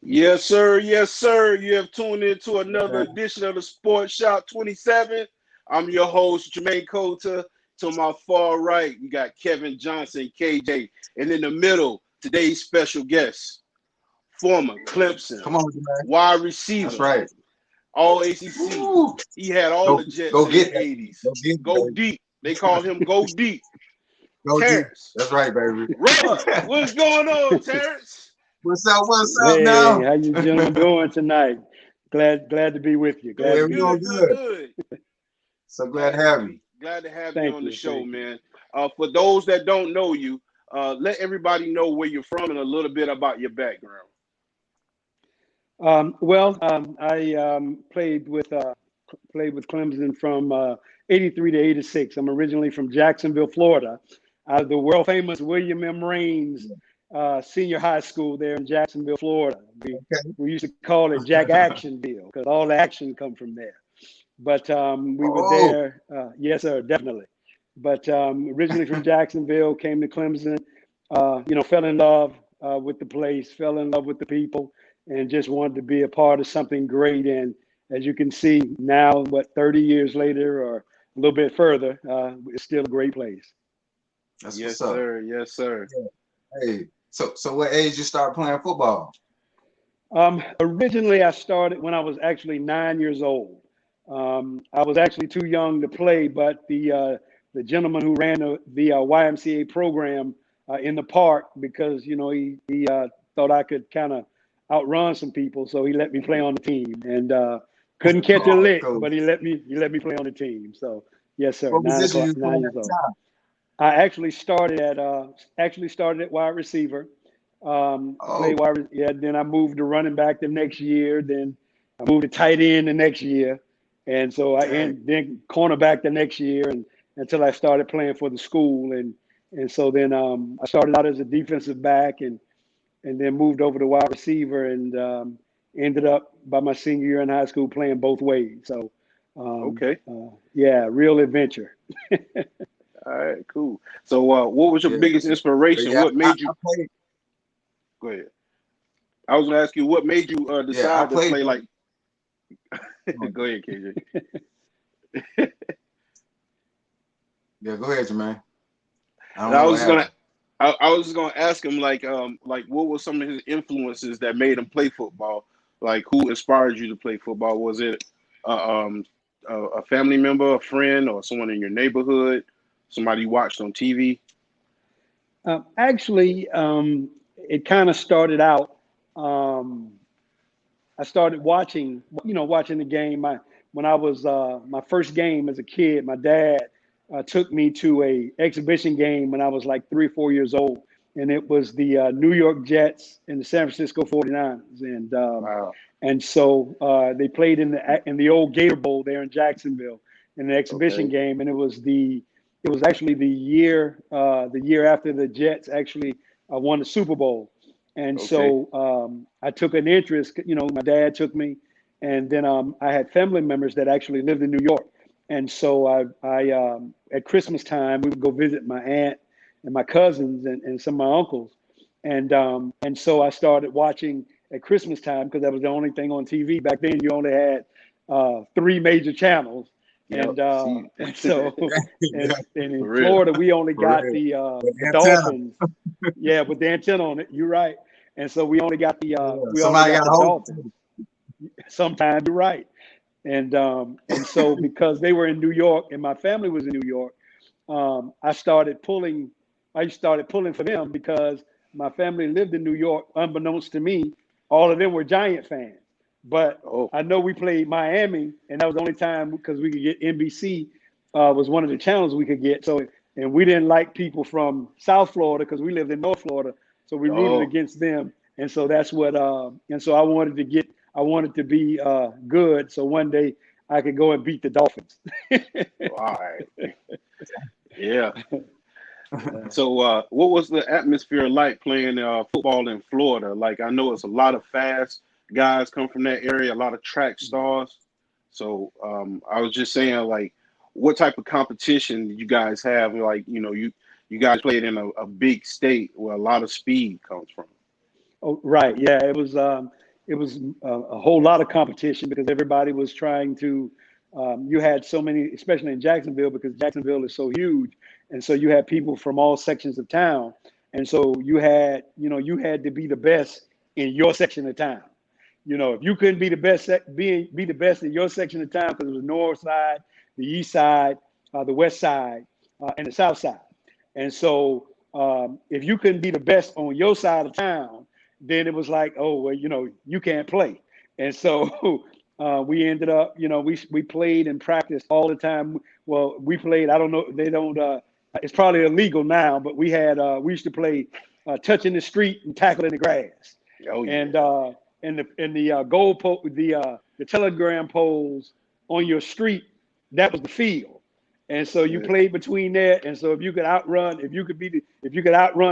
Yes, sir. Yes, sir. You have tuned in to another edition of the Sports Shop 27. I'm your host, Jermaine Colter. To my far right, you got Kevin Johnson, KJ. And in the middle, today's special guest, former Clemson, Come on, man. wide That's receiver, right. all ACC. Woo. He had all Go, the Jets go in the get that. 80s. Go get it, Go baby. deep. They call him Go Deep. Go deep. Terrance. That's right, baby. Right. What's going on, Terrance? What's up? What's up Hey, now? how you gentlemen doing tonight? Glad to be with you. Glad Yeah, to we be doing with Good, you. good, good. good. So glad to have you. Glad to have you Thank on the you, show, thank you. man. For those that don't know you, let everybody know where you're from and a little bit about your background. I played with Clemson from '83 to '86. I'm originally from Jacksonville, Florida, out of the world famous William M. Raines Senior High School there in Jacksonville, Florida. Okay. We used to call it Jack Actionville because all the action come from there. But we were Oh, there. Yes, sir, definitely. But originally from Jacksonville, came to Clemson. Fell in love with the place, fell in love with the people, and just wanted to be a part of something great. And as you can see now, 30 years later or a little bit further, it's still a great place. that's Yes, what's up. sir. Yes, sir. Hey, so what age you start playing football? Originally, I started when I was actually 9 years old. I was actually too young to play, but the gentleman who ran the YMCA program in the park, because he thought I could kind of outrun some people, so he let me play on the team, and couldn't catch a Oh, lick, cool. but he let me play on the team. So yes, sir, What position you was 9 playing years at the old. time? I actually started at wide receiver. Oh, Played wide, yeah. Then I moved to running back the next year. Then I moved to tight end the next year, and so dang. then cornerback the next year, and until I started playing for the school, and so then I started out as a defensive back, and then moved over to wide receiver, and ended up by my senior year in high school playing both ways. So Okay. yeah, real adventure. All right, cool. So, what was your Yeah. biggest inspiration? Yeah, What I made you? played. Go ahead. I was going to ask you what made you Yeah, I decide to played. play like. Go ahead, KJ. Yeah, go ahead, Jermaine. I don't And I know what was gonna, happened. I was just gonna ask him like what were some of his influences that made him play football? Like who inspired you to play football? Was it a family member, a friend, or someone in your neighborhood? Somebody you watched on TV? Actually, it kind of started out. Um, I started watching the game. When I was my first game as a kid, my dad took me to a exhibition game when I was like 3 or 4 years old, and it was the New York Jets and the San Francisco 49ers, Wow. and so they played in the old Gator Bowl there in Jacksonville in the exhibition Okay. game, and it was actually the year after the Jets actually won the Super Bowl. And Okay. so I took an interest. My dad took me, and then I had family members that actually lived in New York. And so I at Christmas time we would go visit my aunt and my cousins and some of my uncles, and so I started watching at Christmas time because that was the only thing on TV back then. You only had three major channels, Yep. See, and so Yeah, and for in real. Florida we only for got real. With the antenna. Dolphins. Yeah, with the antenna on it. You're right. And so we only got the Yeah. we only Somebody got got the a hold Dolphins. too. Sometimes you're right. And so because they were in New York and my family was in New York, I started pulling. I started pulling for them because my family lived in New York. Unbeknownst to me, all of them were Giant fans. But Oh, I know we played Miami, and that was the only time because we could get NBC was one of the channels we could get. So and we didn't like people from South Florida because we lived in North Florida, so we rooted oh, against them. And so that's what. And so I wanted to be good, so one day I could go and beat the Dolphins. all right. Yeah. Yeah. So, what was the atmosphere like playing football in Florida? Like, I know it's a lot of fast guys come from that area, a lot of track stars. So, I was just saying, like, what type of competition did you guys have? Like, you guys played in a big state where a lot of speed comes from. Oh, right. Yeah, it was. it was a whole lot of competition because everybody was trying to. You had so many, especially in Jacksonville, because Jacksonville is so huge, and so you had people from all sections of town, and so you had to be the best in your section of town. If you couldn't be the best, be the best in your section of town, because it was north side, the east side, the west side, and the south side, and so if you couldn't be the best on your side of town, then it was like, oh well, you can't play, and so we ended up, we played and practiced all the time. Well, we played. I don't know. They don't. It's probably illegal now, but we used to play touching the street and tackling the grass. Oh, yeah. And the goal the telegram poles on your street, that was the field. And so you played between there. And so if you could outrun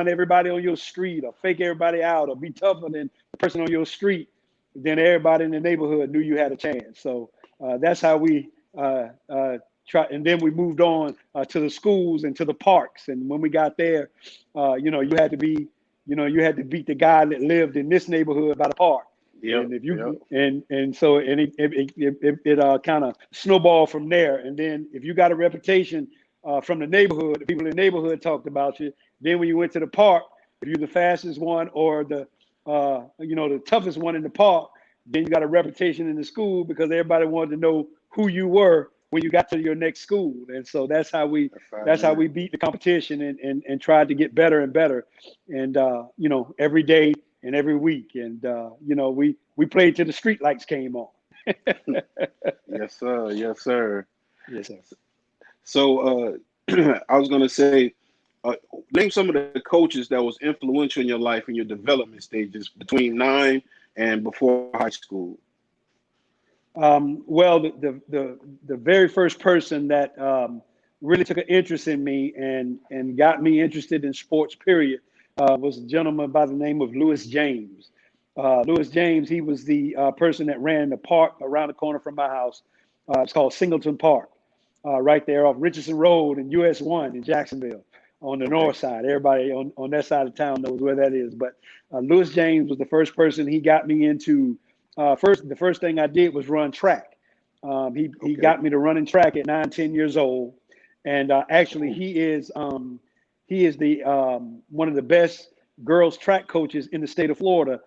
everybody on your street, or fake everybody out, or be tougher than the person on your street, then everybody in the neighborhood knew you had a chance. So that's how we try. And then we moved on to the schools and to the parks. And when we got there, you had to be, you had to beat the guy that lived in this neighborhood by the park. Yep, And if you it kind of snowballed from there. And then if you got a reputation from the neighborhood, the people in the neighborhood talked about you. Then when you went to the park, if you're the fastest one or the toughest one in the park, then you got a reputation in the school because everybody wanted to know who you were when you got to your next school. And so that's how we beat the competition and tried to get better and better. And every day and every week. And we played till the street lights came on. Yes, sir. Yes, sir. Yes, sir. So I was gonna say, name some of the coaches that was influential in your life in your development stages between 9 and before high school. Well, the very first person that really took an interest in me and got me interested in sports, period, was a gentleman by the name of Lewis James. Lewis James, he was the person that ran the park around the corner from my house. It's called Singleton Park, right there off Richardson Road and US 1 in Jacksonville on the north side. Everybody on that side of town knows where that is. But Lewis James was the first person. He got me into the first thing I did was run track. He got me to running track at 9, 10 years old. And actually he is the one of the best girls track coaches in the state of Florida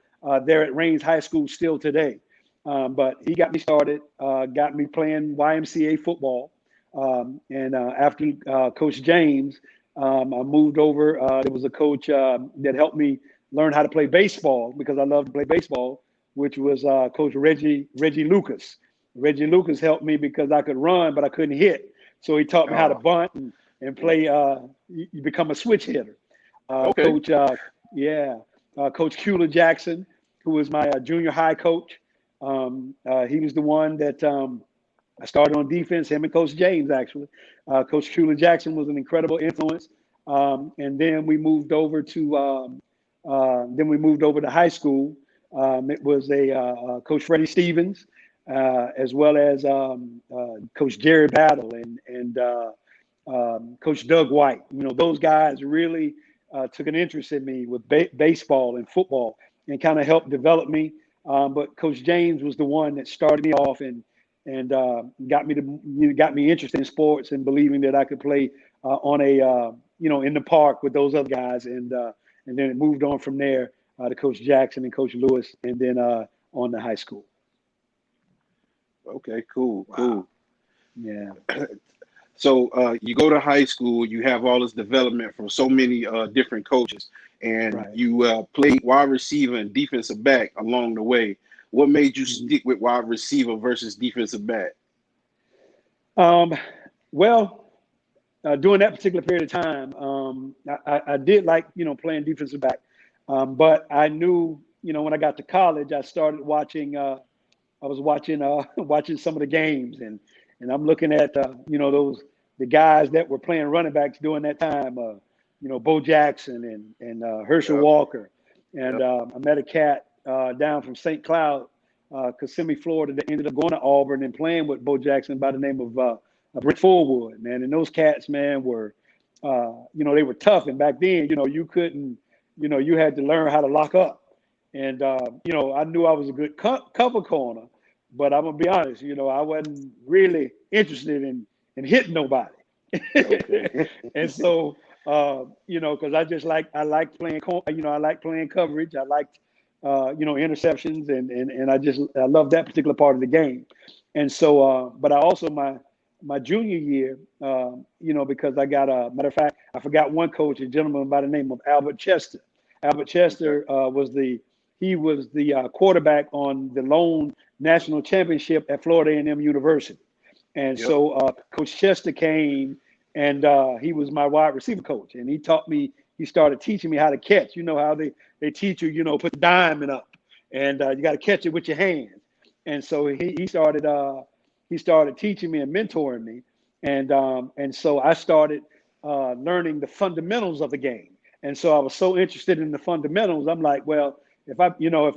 there at Raines High School still today. But he got me started, got me playing YMCA football. And after Coach James, I moved over. There was a coach that helped me learn how to play baseball because I love to play baseball, which was Coach Reggie Lucas. Reggie Lucas helped me because I could run, but I couldn't hit. So he taught me how to bunt and play. You become a switch hitter. Coach Cula Jackson, who was my junior high coach. He was the one that I started on defense. Him and Coach James, actually. Coach Cula Jackson was an incredible influence. And then we moved over to high school. It was a Coach Freddie Stevens, as well as Coach Jerry Battle and Coach Doug White. Those guys really took an interest in me with baseball and football and kind of helped develop me. But Coach James was the one that started me off and got me interested in sports and believing that I could play on in the park with those other guys. And then it moved on from there to Coach Jackson and Coach Lewis, and then on to high school. Okay, cool. Yeah. So you go to high school, you have all this development from so many different coaches, and you played wide receiver and defensive back along the way. What made you stick with wide receiver versus defensive back? Well, during that particular period of time, I did like, playing defensive back. But I knew, when I got to college, I started watching, watching some of the games and I'm looking at, the guys that were playing running backs during that time, Bo Jackson and Herschel Walker. And I met a cat down from St. Cloud, Kissimmee, Florida, that ended up going to Auburn and playing with Bo Jackson by the name of Britt Fullwood, man. And those cats, man, were, they were tough. And back then, you couldn't, you had to learn how to lock up. And I knew I was a good cover corner, but I'm gonna be honest, I wasn't really interested in hitting nobody. Okay. And so, because I like playing, I like playing coverage. I liked, interceptions, and I love that particular part of the game. And so, but I also my junior year, because I got matter of fact, I forgot one coach, a gentleman by the name of Albert Chester. Albert Okay. Chester was the quarterback on the lone national championship at Florida A&M University. And Yep. so Coach Chester came, and he was my wide receiver coach, and he started teaching me how to catch. You know how they teach you, put the diamond up, and you got to catch it with your hands. And so he started teaching me and mentoring me, and so I started learning the fundamentals of the game. And so I was so interested in the fundamentals. I'm like, well, if I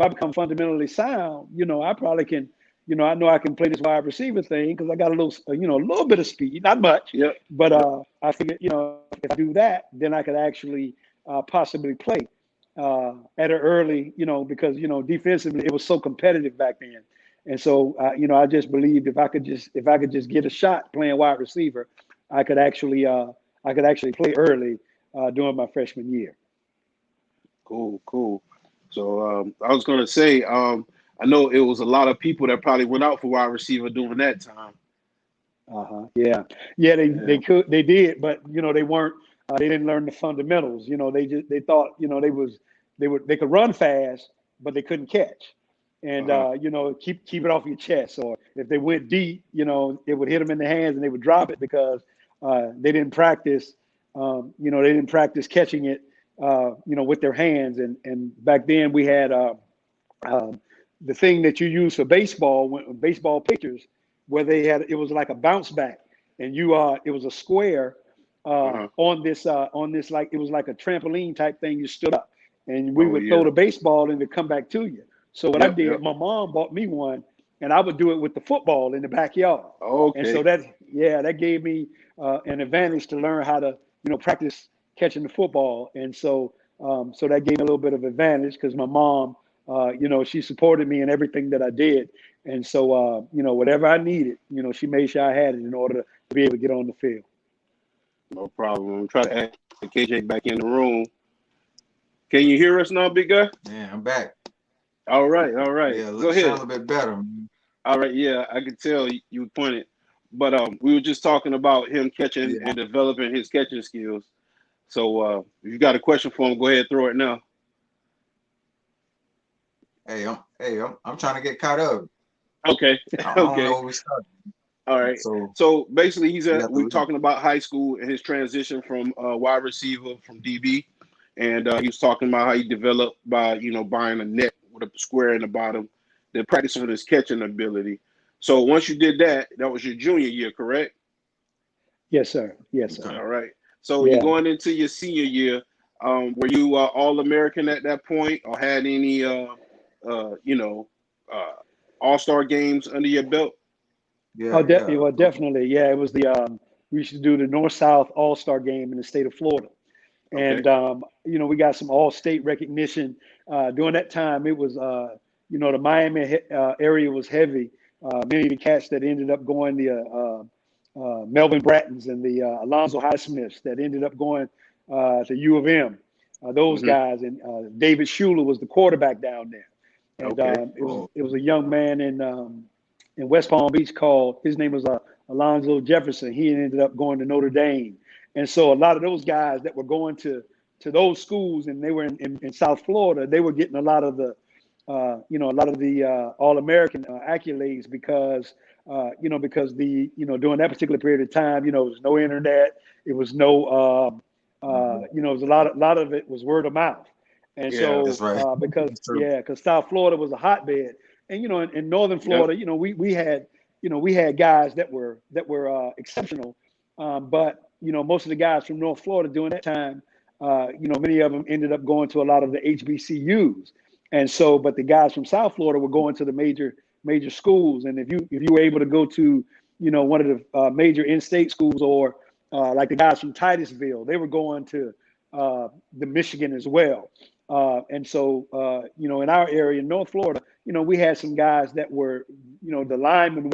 become fundamentally sound, I probably can. I know I can play this wide receiver thing because I got a little bit of speed, not much, Yep. but I figured, if I do that, then I could actually possibly play at an early, because defensively it was so competitive back then, and so I just believed if I could just get a shot playing wide receiver, I could actually play early during my freshman year. Cool. Cool. So I was gonna say, I know it was a lot of people that probably went out for wide receiver during that time. Yeah, yeah, Yeah. they did, but they weren't. They didn't learn the fundamentals. They thought they could run fast, but they couldn't catch, and Uh-huh. keep it off your chest. Or if they went deep, it would hit them in the hands and they would drop it because they didn't practice. They didn't practice catching it. With their hands, and back then we had. Um, the thing that you use for baseball, baseball pitchers, where it was like a bounce back, and it was a square Uh-huh. on this like it was like a trampoline type thing. You stood up, and we Oh would throw yeah. the baseball and to come back to you. So what I Yep. did, Yep. my mom bought me one, and I would do it with the football in the backyard, and so Okay. that gave me an advantage to learn how to practice catching the football, and so that gave me a little bit of advantage because my mom she supported me in everything that I did. And so, whatever I needed, she made sure I had it in order to be able to get on the field. No problem. I'm trying to add KJ back in the room. Can you hear us now, big guy? Yeah, I'm back. All right. All right. Yeah, Go sound ahead. a bit better, man. All right. Yeah, I could tell you pointed, but we were just talking about him catching Yeah. and developing his catching skills. So if you got a question for him, go ahead, throw it now. I'm trying to get caught up. Okay. I don't know Okay. where we started. All right. So So basically, we have to we're leave. talking about high school and his transition from wide receiver from DB, and he was talking about how he developed by buying a net with a square in the bottom, then practicing his catching ability. So once you did that, that was your junior year, correct? Yes, sir. Yes, sir. Okay. All right. So you're Yeah. going into your senior year. Were you all American at that point, or had any you know uh, All Star games under your belt? Yeah, yeah. Well, definitely. Yeah, it was we used to do the North South All Star game in the state of Florida. Okay. And we got some all-state recognition during that time. It was the Miami area was heavy. Many of the cats that ended up going Melvin Brattons and the Alonzo Highsmiths that ended up going to U of M. Those Hmm. guys, and David Schuler was the quarterback down there. And Okay. Oh, it was a young man in West Palm Beach called, his name was Alonzo Jefferson. He ended up going to Notre Dame. And so a lot of those guys that were going to those schools, and they were in South Florida, they were getting a lot of the All-American accolades because during that particular period of time, there was no internet, it was no, it was a lot of it was word of mouth, and Yeah. so that's right. That's true. because South Florida was a hotbed, and in Northern Yep. Florida, we had guys that were exceptional, but most of the guys from North Florida during that time, many of them ended up going to a lot of the HBCUs. And so, but the guys from South Florida were going to the major schools, and if you were able to go to, one of the major in-state schools, or like the guys from Titusville, they were going to the Michigan as well. And so, in our area, in North Florida, we had some guys that were, the linemen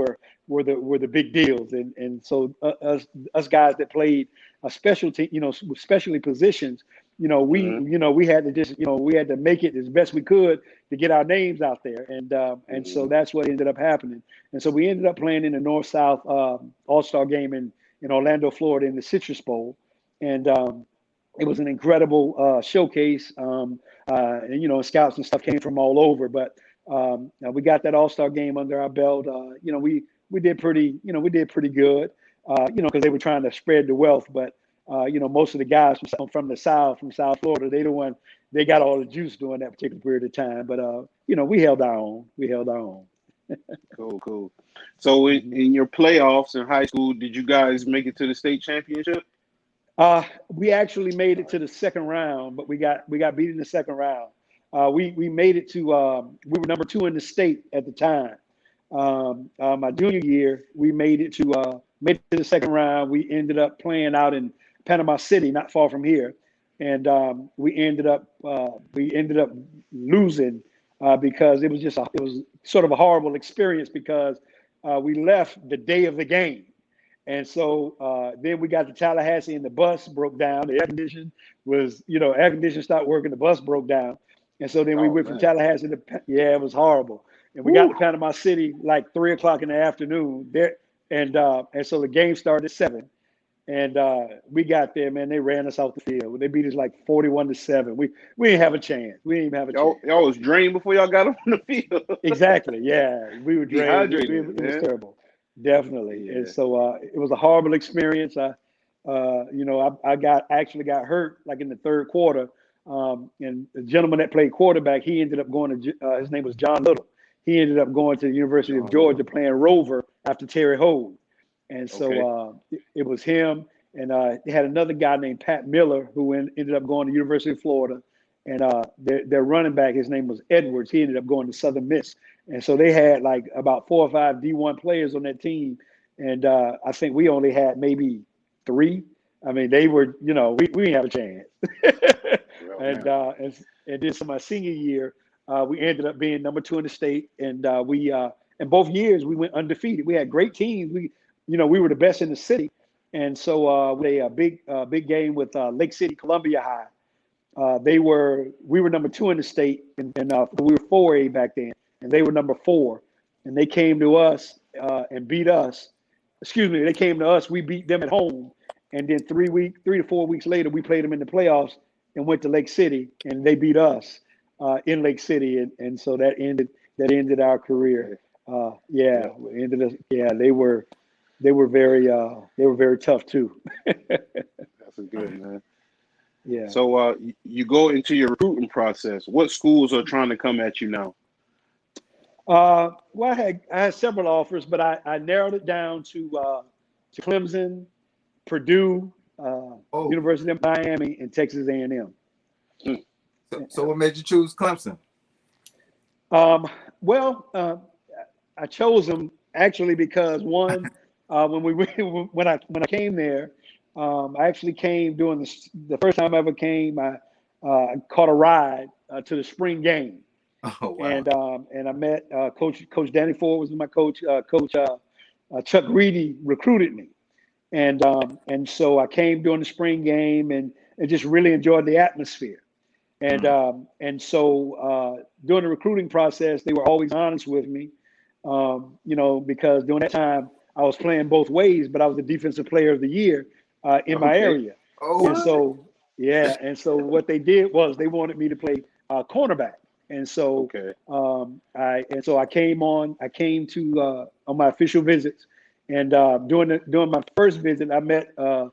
were the big deals, and so us guys that played a specialty, specialty positions, we had to just, we had to make it as best we could to get our names out there, and so that's what ended up happening. And so we ended up playing in the North South All-Star game in Orlando, Florida, in the Citrus Bowl, and it was an incredible showcase. And scouts and stuff came from all over, but we got that All-Star game under our belt. We did pretty, we did pretty good, because they were trying to spread the wealth. But most of the guys from South Florida, they got all the juice during that particular period of time. But we held our own. Cool. So in your playoffs in high school, did you guys make it to the state championship? We actually made it to the second round, but we got beat in the second round. We made it to we were number 2 in the state at the time. My junior year, we made it to the second round. We ended up playing out in Panama City, not far from here, and we ended up losing because it was sort of a horrible experience because we left the day of the game. And so then we got to Tallahassee and the bus broke down. The air condition stopped working. The bus broke down. And so then we went from Tallahassee it was horrible. And we got to Panama City like 3:00 in the afternoon there. And so the game started at 7. And we got there, man, they ran us off the field. They beat us like 41-7. We didn't have a chance. Y'all was drained before y'all got on the field. Exactly. Yeah. We were drained. It was terrible. Definitely. Yeah. And so it was a horrible experience. I actually got hurt like in the third quarter. And the gentleman that played quarterback, he ended up going to, his name was John Little. He ended up going to the University of Georgia playing Rover after Terry Hogue. And so it was him. And they had another guy named Pat Miller who ended up going to the University of Florida. And their running back, his name was Edwards. He ended up going to Southern Miss. And so they had like about 4 or 5 D1 players on that team. And I think we only had maybe 3. I mean, they were, we didn't have a chance. And then so my senior year, we ended up being number 2 in the state. And in both years, we went undefeated. We had great teams. We were the best in the city. And so we had a big game with Lake City, Columbia High. We were number 2 in the state, and we were 4A back then, and they were number 4. And they came to us and beat us. They came to us. We beat them at home, and then 3 to 4 weeks later, we played them in the playoffs and went to Lake City, and they beat us in Lake City, and so that ended our career. They were very tough too. That's good, man. Yeah. So you go into your recruiting process. What schools are trying to come at you now? Well, I had several offers, but I narrowed it down to Clemson, Purdue, University of Miami, and Texas A&M. So what made you choose Clemson? I chose them actually because one, when I came there, I actually came during the first time I ever came. I caught a ride to the spring game. Oh, wow. And I met Coach Danny Ford was my coach. Coach Chuck Reedy recruited me, and so I came during the spring game and just really enjoyed the atmosphere. And so during the recruiting process, they were always honest with me, because during that time I was playing both ways, but I was the defensive player of the year in my area. And so what they did was they wanted me to play cornerback. And so I came to on my official visits, and during my first visit, I met a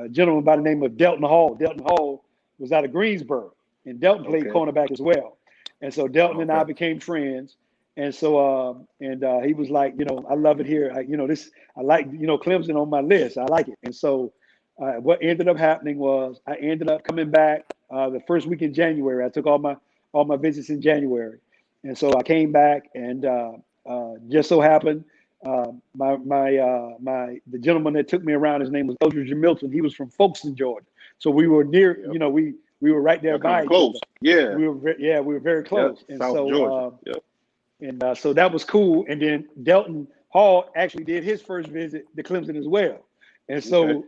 gentleman by the name of Delton Hall. Delton Hall was out of Greensboro, and Delton played cornerback as well. And so Delton and I became friends. And so he was like, I love it here. I like Clemson on my list. I like it. And so what ended up happening was I ended up coming back the first week in January. I took all my visits in January, and so I came back, and just so happened the gentleman that took me around, his name was Eldridge Milton. He was from Folkestone, Georgia. So we were near, we were right there by each close. other. Yeah. We were very close. Yep. And South so, Georgia. Yep. And so that was cool. And then Delton Hall actually did his first visit to Clemson as well. And so,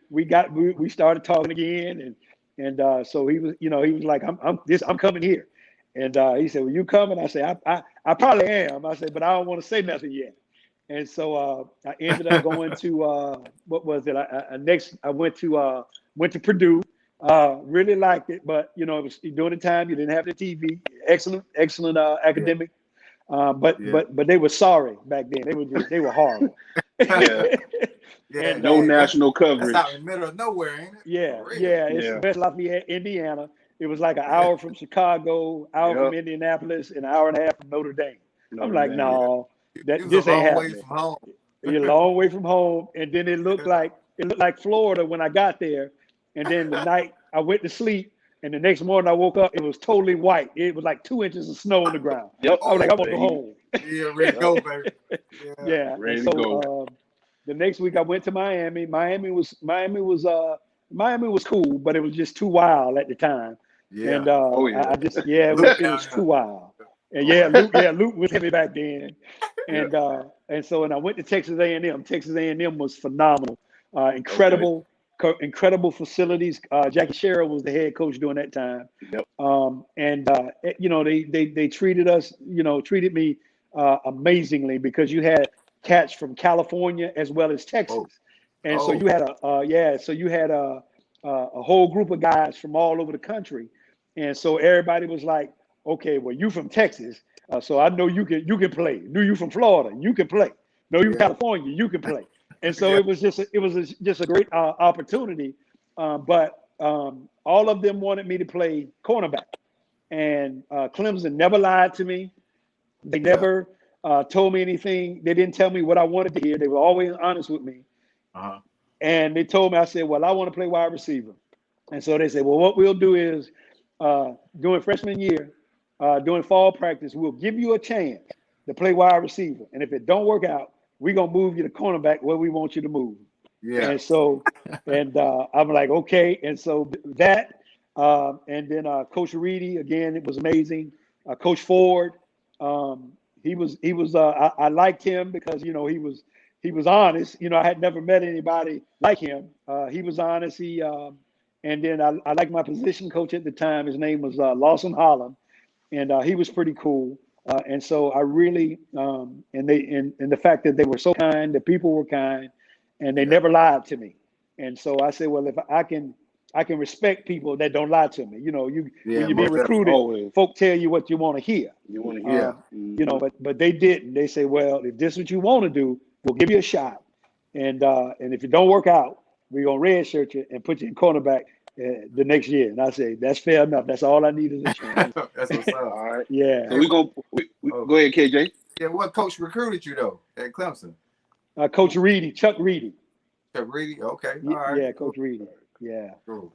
we started talking again, and so he was like, I'm coming here. And he said, "Will you come?" And I said, I probably am. I said, but I don't want to say nothing yet. And so I ended up going to what was it? I went to Purdue. Really liked it, but it was during the time you didn't have the TV. Excellent academic. But they were sorry back then. They were horrible. And, no national coverage. That's out in the middle of nowhere, ain't it? It's West Lafayette, Indiana. It was like an hour from Chicago, hour from Indianapolis, and an hour and a half from Notre Dame. I'm like, no, this ain't happening. You're a long way from home, and then it looked like Florida when I got there. And then the night I went to sleep, and the next morning I woke up, it was totally white. It was like 2 inches of snow on the ground. Yep. I was like, I want to go home. Yeah, ready to go, baby. Yeah. Ready to go. The next week I went to Miami. Miami was cool, but it was just too wild at the time. Yeah. And it was too wild. And Luke was heavy back then. And so I went to Texas A&M. Texas A&M was phenomenal. Incredible facilities. Jackie Sherrill was the head coach during that time. Yep. They treated me amazingly, because you had cats from California as well as Texas. And so you had a whole group of guys from all over the country. And so everybody was like, okay, well, you from Texas, so I know you can play. Knew you from Florida, you can play. Know you from California, you can play. And so it was just a great opportunity. But all of them wanted me to play cornerback, and Clemson never lied to me. They never told me anything. They didn't tell me what I wanted to hear. They were always honest with me. And they told me, I said, well, I want to play wide receiver. And so they said, well, what we'll do is during freshman year, during fall practice, we'll give you a chance to play wide receiver. And if it don't work out, we're going to move you to cornerback where we want you to move. Yeah. And so, I'm like, okay. And so that, and then Coach Reedy, again, it was amazing. Coach Ford, he was I liked him because, he was honest. I had never met anybody like him. He was honest. And then I liked my position coach at the time. His name was Lawson Holland, and he was pretty cool. And so I really, and the fact that they were so kind, the people were kind, and they never lied to me. And so I said, well, if I can respect people that don't lie to me. When you're being recruited, folk tell you what you want to hear. But they didn't. They say, well, if this is what you want to do, we'll give you a shot. And if it don't work out, we're gonna redshirt you and put you in cornerback the next year. And I say, that's fair enough. That's all I need is a chance. That's what's up. All right. Yeah. So go ahead, KJ. Yeah, what coach recruited you though at Clemson? Coach Reedy, Chuck Reedy. Chuck Reedy, okay. All right. Yeah, Coach Reedy. Yeah. Cool.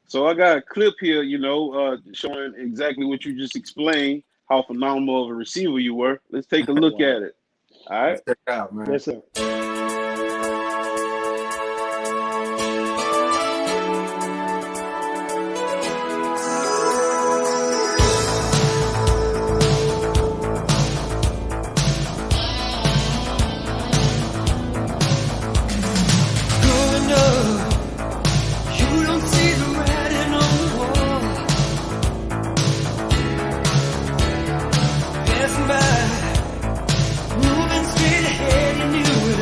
So I got a clip here, showing exactly what you just explained, how phenomenal of a receiver you were. Let's take a look at it. All right. Let's check it out, man. Yes, sir. Moving straight ahead, you knew it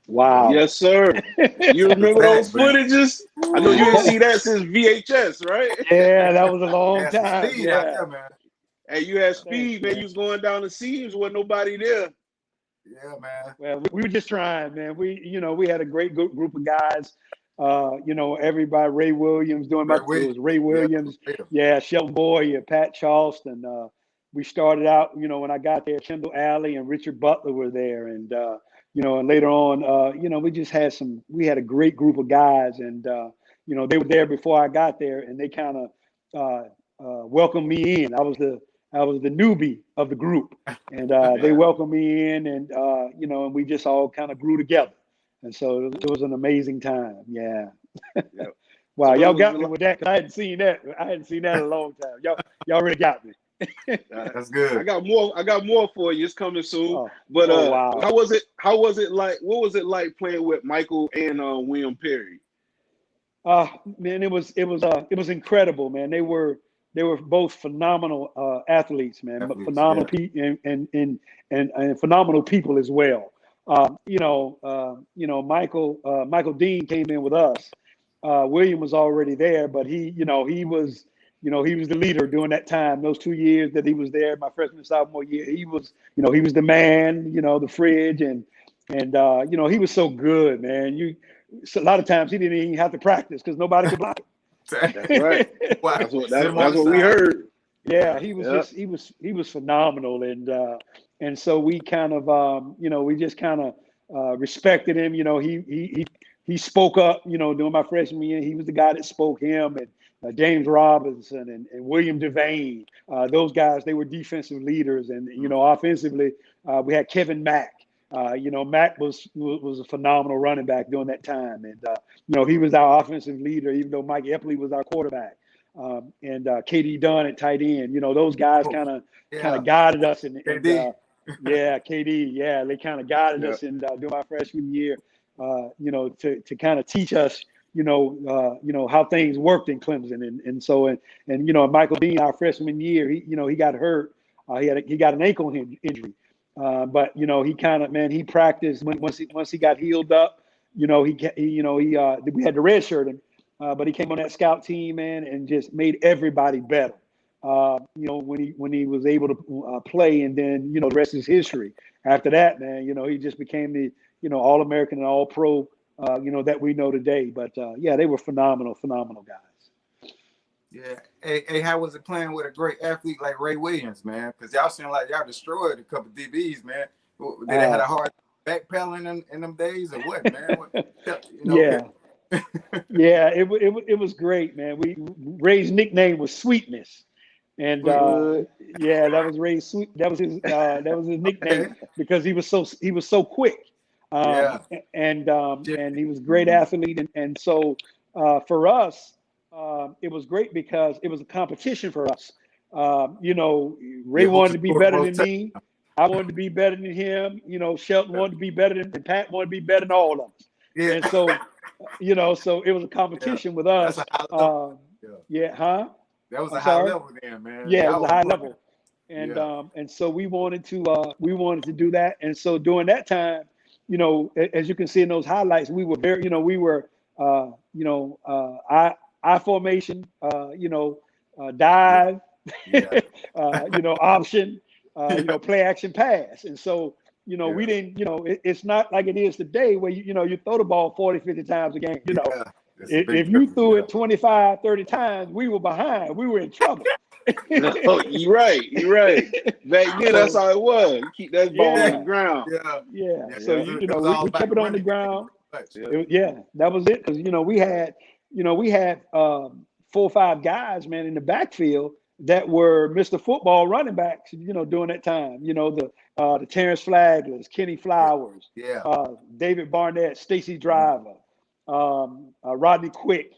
Wow. Yes, sir. You remember those Facts, man. footages? I know you ain't Ooh. see that since VHS, right? Yeah, that was a long Had some time. speed out Yeah. there, man. Hey, you had Thanks, speed, man. man. You was going down the seams with nobody there. Yeah, man. Well, we were just trying, man. We had a great group of guys. Everybody, Ray Williams doing Ray it was Williams. Ray Yeah, Williams. for real. Yeah, Shelton Boyer, Pat Charleston. We started out, when I got there, Kendall Alley and Richard Butler were there. And, and later on, we had a great group of guys. And, they were there before I got there and they kind of welcomed me in. I was the newbie of the group, and they Yeah. welcomed me in, and and we just all kind of grew together, and so it was an amazing time. Yeah. Yep. Wow, So it y'all was got me with that because I hadn't seen that. I hadn't seen that in a long time. Y'all really got me. uh, That's I good. got more. I got more for you. It's coming soon. Oh, But oh wow. how was it? How was it like? What was it like playing with Michael and William Perry? Man, it was incredible, man. They were both phenomenal athletes, man. But Athletes, phenomenal yeah. and phenomenal people as well. Michael Dean came in with us. William was already there, but he was the leader during that time. Those 2 years that he was there, my freshman sophomore year, he was the man. The fridge and he was so good, man. So a lot of times he didn't even have to practice because nobody could block That's right. him. Why? That's what Sit that's, him on that's the what we side. heard. Yeah, Yeah. he was phenomenal, and so we kind of we just kind of respected him. He spoke up. During my freshman year, he was the guy that spoke. Him and James Robinson and William Devane. Those guys, they were defensive leaders, and offensively, we had Kevin Mack. Mack was a phenomenal running back during that time, and he was our offensive leader, even though Mike Epley was our quarterback. And KD Dunn at tight end. Those guys Oh, kind of yeah. guided us, and KD. yeah, KD, yeah, they kind of guided Yeah. us in during our freshman year. To kind of teach us, how things worked in Clemson, and Michael Dean, our freshman year, he got hurt. He got an ankle injury, but he kind of he practiced once he got healed up. We had to redshirt him. But he came on that scout team, man, and just made everybody better. When he was able to play, and then the rest is history. After that, man, he just became the All American and All Pro, that we know today. But yeah, they were phenomenal guys. Yeah. Hey, how was it playing with a great athlete like Ray Williams, man? Because y'all seem like y'all destroyed a couple DBs, man. Did they had a hard backpedaling in them days or what, man? Yeah. Yeah, it was great, man. Ray's nickname was Sweetness, and Good. yeah, that was Ray's sweet. That was his nickname because he was so quick, Yeah. and he was a great athlete, and so for us, it was great because it was a competition for us. Ray Yeah, who wanted can to be score the better most than me. I wanted to be better than him. Shelton wanted to be better than, and Pat wanted to be better than all of us. Yeah. And so, so it was a competition with us. That's a high level. Yeah, huh? That was I'm a high sorry? level then, man. Yeah, it Y'all was a high was level, and Yeah. and so we wanted to do that. And so during that time, as you can see in those highlights, we were I formation, dive, Yeah. option, play action pass. And so, we didn't, it's not like it is today where, you throw the ball 40, 50 times a game. Yeah. That's a big If you difference, threw yeah. it 25, 30 times, we were behind. We were in trouble. No, you're right. You're right. Back then, that's how it was. You keep that ball on the Yeah. ground. Yeah. Yeah. So, It was all we about kept the it on the running game, ground. pretty much. Yeah. That was it. Because, we had 4 or 5 guys, man, in the backfield that were Mr. Football running backs, during that time. The Terrance Flaglers, Kenny Flowers, Yeah. David Barnett, Stacy Driver, Rodney Quick.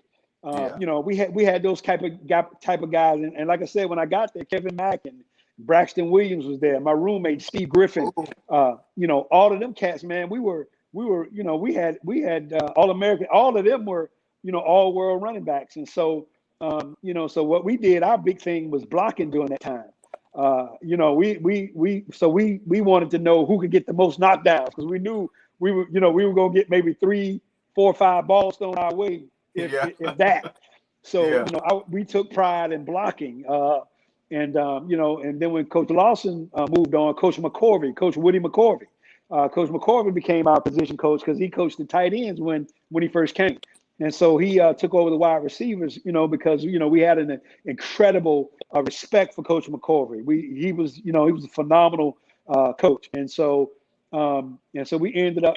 Yeah. We had those type of guys, and like I said, when I got there, Kevin Mack and Braxton Williams was there. My roommate Steve Griffin, Ooh. all of them cats, man. We had All American. All of them were all world running backs, and so so what we did, our big thing was blocking during that time. We wanted to know who could get the most knockdowns because we knew we were gonna get maybe 3, 4, 5 balls thrown our way, if that. So we took pride in blocking, and then when Coach Lawson moved on, Coach Woody McCorvey, Coach McCorvey became our position coach because he coached the tight ends when he first came, and so he took over the wide receivers, because we had an incredible respect for Coach McCorvey. He was a phenomenal coach, and so we ended up.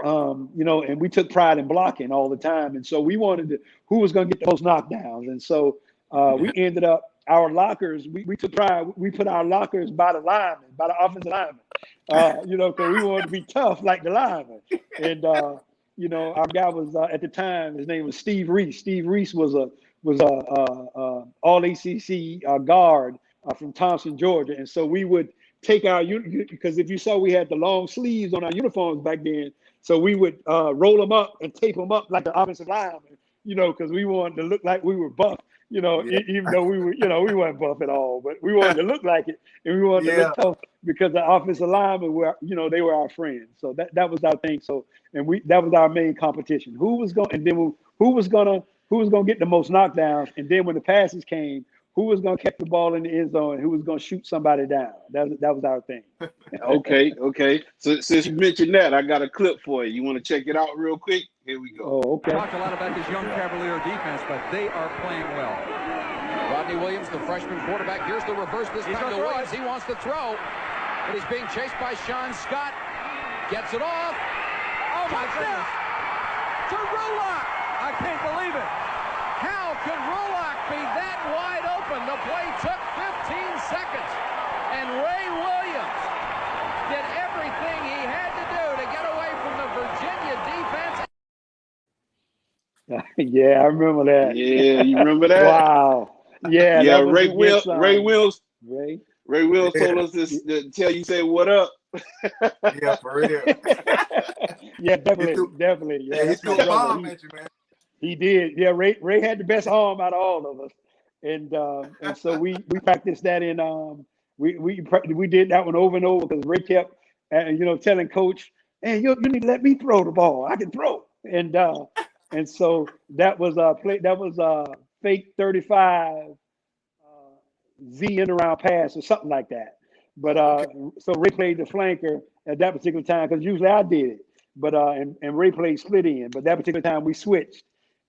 And we took pride in blocking all the time. And so we wanted who was going to get those knockdowns. And so we ended up, our lockers, we took pride. We put our lockers by the linemen, by the offensive linemen, because we wanted to be tough like the linemen. And, our guy was, at the time, his name was Steve Reese. Steve Reese was a all ACC guard from Thompson, Georgia. And so we would take our, because if you saw, we had the long sleeves on our uniforms back then. So we would roll them up and tape them up like the offensive lineman, because we wanted to look like we were buff, even though we we weren't buff at all, but we wanted to look like it, and we wanted to look tough because the offensive linemen were, they were our friends. So that was our thing. So, and that was our main competition. Who was going to get the most knockdowns, and then when the passes came, who was going to catch the ball in the end zone, and who was going to shoot somebody down. That was our thing. Okay. So since you mentioned that, I got a clip for you. You want to check it out real quick? Here we go. Oh, okay. Talked a lot about this young Cavalier defense, but they are playing well. Rodney Williams, the freshman quarterback. Here's the reverse this time to Williams. He wants to throw, but he's being chased by Sean Scott. Gets it off. Oh, my goodness. To Rouhlac. I can't believe it. How could Rouhlac be that wide open? The play took 15 seconds, and Ray Williams did everything he had to do to get away from the Virginia defense. Yeah, I remember that. Yeah, you remember that? Wow. Yeah. Yeah, that was Ray Wills told us to tell you, say what up. Yeah, for real. Yeah, definitely. Yeah, he threw a bomb at you, man. He did. Yeah, Ray had the best arm out of all of us, and so we practiced that in we did that one over and over because Ray kept telling Coach, "Hey, you need to let me throw the ball. I can throw." And so that was fake 35 Z in around pass or something like that. But so Ray played the flanker at that particular time because usually I did it. But and Ray played split end. But that particular time we switched,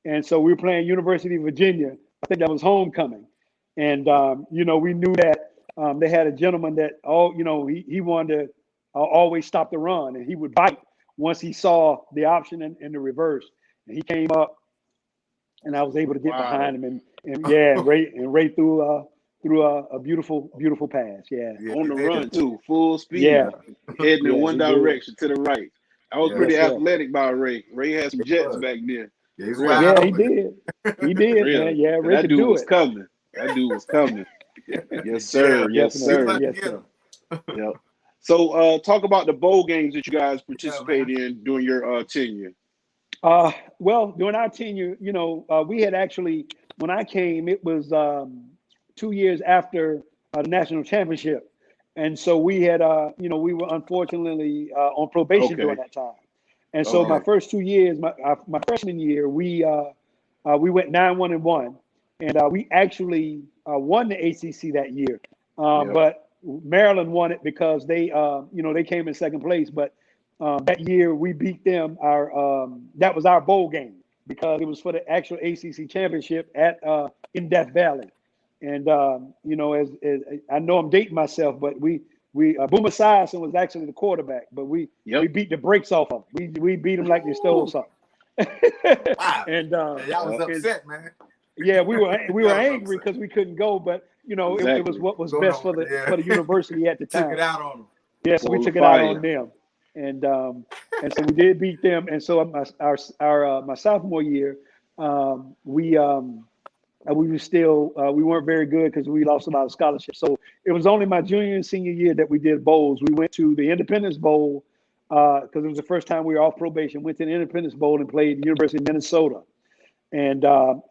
and so we were playing University of Virginia. I think that was homecoming, and we knew that they had a gentleman that he wanted to always stop the run, and he would bite once he saw the option in the reverse, and he came up, and I was able to get behind him, and Ray threw a beautiful pass. Yeah. On the run too, full speed. Yeah. Heading in one direction to the right. I was pretty That's athletic by Ray. Ray had some jets back then. Yeah, he did. He did, man. Yeah, Ray could do it. Coming. That dude was coming. Yes, sir. Yes, sir. Yes, sir. Yep. So talk about the bowl games that you guys participated in during your tenure. Well, during our tenure, we had actually, when I came, it was 2 years after the national championship. And so we had, we were unfortunately on probation during that time. And so my first 2 years, my freshman year, we went 9-1-1, and we actually won the ACC that year. But Maryland won it because they came in second place. But that year we beat them. That was our bowl game because it was for the actual ACC championship in Death Valley. And as I know I'm dating myself, but we Boomer Esiason was actually the quarterback, but we beat the brakes off of him. We beat him like they stole something. Wow. And y'all was upset, man. Yeah, we were angry because we couldn't go, but it was what was best for the university at the time. Took it out on them. Yeah, so we took it out on them, and so we did beat them. And so my sophomore year, we were still we weren't very good because we lost a lot of scholarships. So it was only my junior and senior year that we did bowls. We went to the Independence Bowl because it was the first time we were off probation. Went to the Independence Bowl and played the University of Minnesota, and then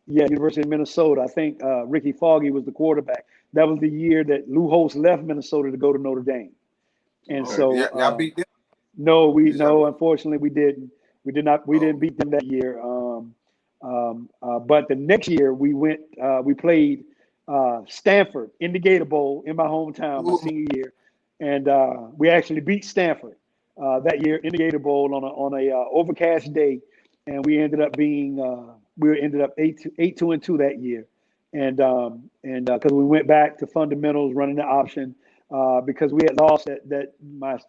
University of Minnesota. I think Ricky Foggy was the quarterback. That was the year that Lou Holtz left Minnesota to go to Notre Dame, and so y'all beat them. No, unfortunately we didn't. We did not. We didn't beat them that year. But the next year we played Stanford in the Gator Bowl in my hometown my senior year, and we actually beat Stanford that year in the Gator Bowl on a overcast day, and we ended up being 8-2 that year, and because we went back to fundamentals, running the option. Because we had lost that my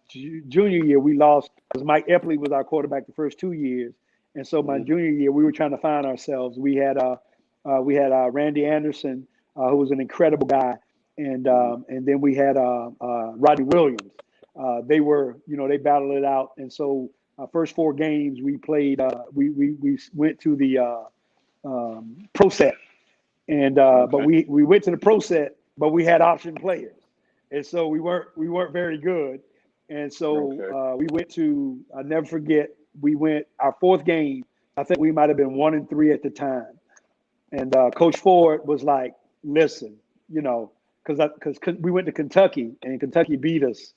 junior year, we lost because Mike Epley was our quarterback the first 2 years, and so my junior year we were trying to find ourselves. We had Randy Anderson, who was an incredible guy, and then we had Rodney Williams. They battled it out, and so our first 4 games we played. We went to the pro set, and but we went to the pro set, but we had option players. And so we weren't very good, and so we went to. I'll never forget. We went our 4th game. I think we might have been 1-3 at the time, and Coach Ford was like, "Listen, because we went to Kentucky and Kentucky beat us.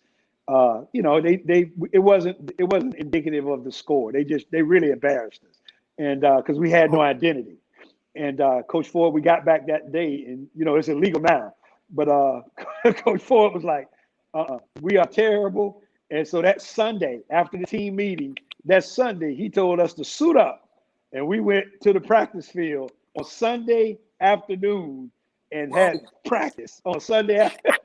It wasn't indicative of the score. They really embarrassed us, and because we had no identity. And Coach Ford, we got back that day, and it's illegal now." But Coach Ford was like, we are terrible. And so that Sunday, after the team meeting, he told us to suit up. And we went to the practice field on Sunday afternoon and had practice on Sunday afternoon.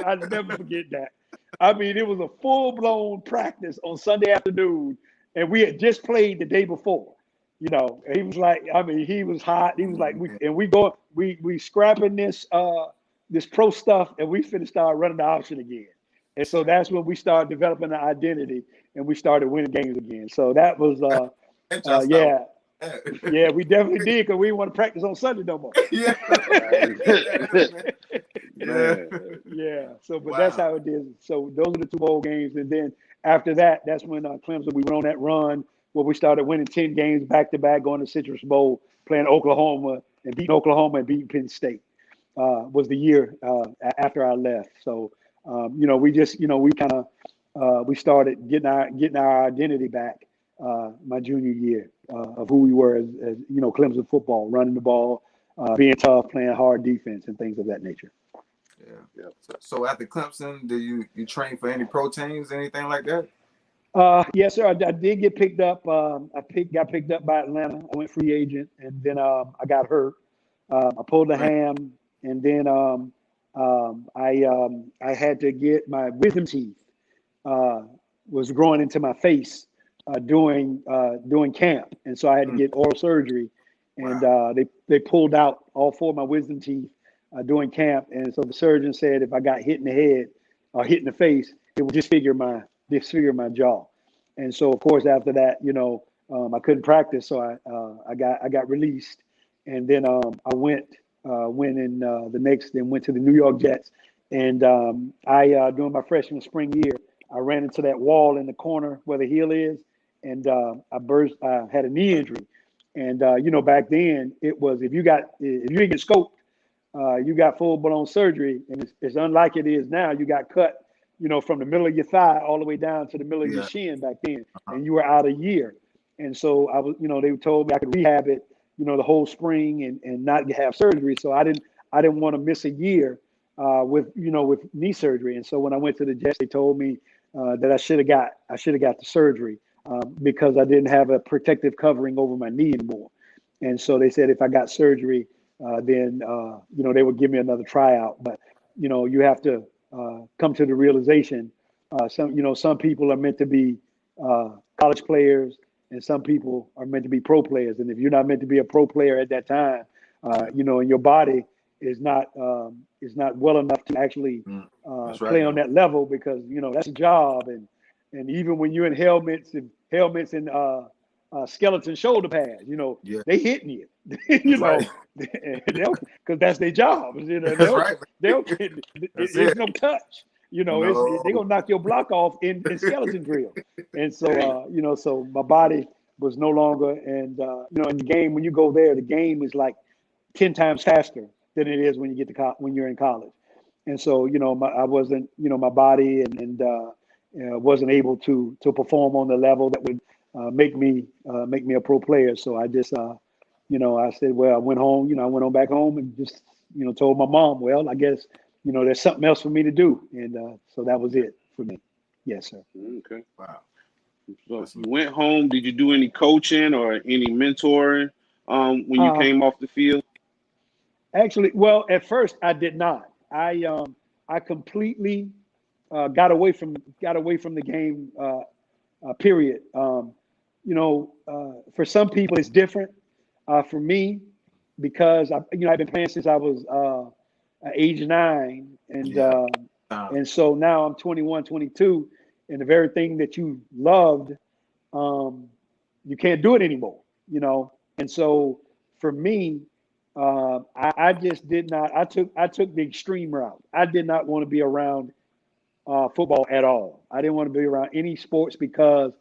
I'll never forget that. I mean, it was a full-blown practice on Sunday afternoon, and we had just played the day before. He was like, he was hot. He was like, we scrapping this pro stuff, and we finna start running the option again. And so that's when we started developing an identity, and we started winning games again. So that was, we definitely did, because we didn't want to practice on Sunday no more. Yeah. So, but that's how it is. So those are the 2 bowl games, and then after that, that's when Clemson, we went on that run. Where we started winning 10 games back-to-back, going to Citrus Bowl, playing Oklahoma, and beating Penn State was the year after I left. So, we started getting our identity back my junior year of who we were as Clemson football, running the ball, being tough, playing hard defense, and things of that nature. Yeah. So after Clemson, do you train for any pro teams, anything like that? Yes, sir. I did get picked up. I got picked up by Atlanta. I went free agent, and then I got hurt. I pulled a ham, and then I had to get my wisdom teeth was growing into my face doing camp, and so I had to get oral surgery, and they pulled out all 4 of my wisdom teeth doing camp, and so the surgeon said if I got hit in the head or hit in the face, it would disfigure my jaw. And so, of course, after that, I couldn't practice, so I got released, and then I went in the next, and went to the New York Jets, and I during my freshman spring year, I ran into that wall in the corner where the heel is, and I had a knee injury, and back then it was if you didn't get scoped, you got full blown surgery, and it's unlike it is now. You got cut. From the middle of your thigh all the way down to the middle of your shin back then, and you were out a year. And so I was, they told me I could rehab it, the whole spring and not have surgery. So I didn't want to miss a year with knee surgery. And so when I went to the Jets, they told me that I should have got the surgery because I didn't have a protective covering over my knee anymore. And so they said if I got surgery, then they would give me another tryout. But you have to come to the realization some people are meant to be college players, and some people are meant to be pro players. And if you're not meant to be a pro player at that time, and your body is not well enough to actually play on that level, because that's a job, and even when you're in helmets and skeleton shoulder pads, they hitting you, because that's their job. There's no touch. They're gonna knock your block off in skeleton drill, and so so my body was no longer, and in the game, when you go there, the game is like 10 times faster than it is when you get to when you're in college, And so, I wasn't, my body wasn't able to perform on the level that would make me a pro player. So I just, I said, well, I went home, I went on back home and just, told my mom, well, I guess, there's something else for me to do. And so that was it for me. Yes, sir. Okay. Wow. So you went home. Did you do any coaching or any mentoring when you came off the field? Actually, well, at first I did not. I completely got away from the game. Period. For some people it's different. For me, because I've been playing since I was age 9, and so now I'm 21, 22, and the very thing that you loved, you can't do it anymore. And so for me, I just did not. I took the extreme route. I did not want to be around football at all. I didn't want to be around any sports because